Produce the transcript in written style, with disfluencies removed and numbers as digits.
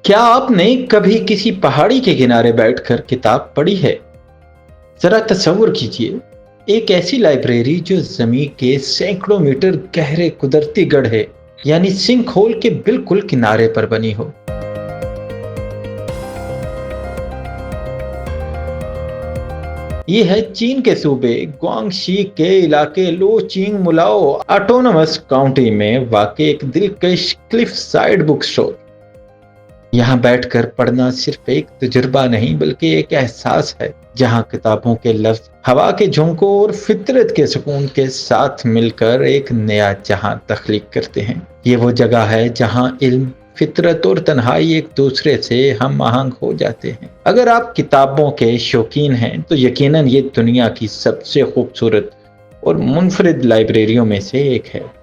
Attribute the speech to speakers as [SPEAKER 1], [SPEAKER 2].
[SPEAKER 1] क्या आपने कभी किसी पहाड़ी के किनारे बैठकर किताब पढ़ी है? जरा तसव्वुर कीजिए, एक ऐसी लाइब्रेरी जो जमीन के सैकड़ों मीटर गहरे कुदरती गढ़ है, यानी सिंक होल के बिल्कुल किनारे पर बनी हो। ये है चीन के सूबे गुआंगशी के इलाके लोचिंग मुलाओ ऑटोनमस काउंटी में वाक़ एक दिलकश क्लिफ साइड बुक स्टोर। यहाँ बैठकर पढ़ना सिर्फ एक तजुर्बा नहीं बल्कि एक एहसास है, जहाँ किताबों के लफ्ज हवा के झोंकों और फितरत के सुकून के साथ मिलकर एक नया जहां तख्लीक करते हैं। ये वो जगह है जहाँ इल्म, फितरत और तन्हाई एक दूसरे से हम आहंग हो जाते हैं। अगर आप किताबों के शौकीन हैं तो यकीनन ये दुनिया की सबसे खूबसूरत और मुनफरिद लाइब्रेरियों में से एक है।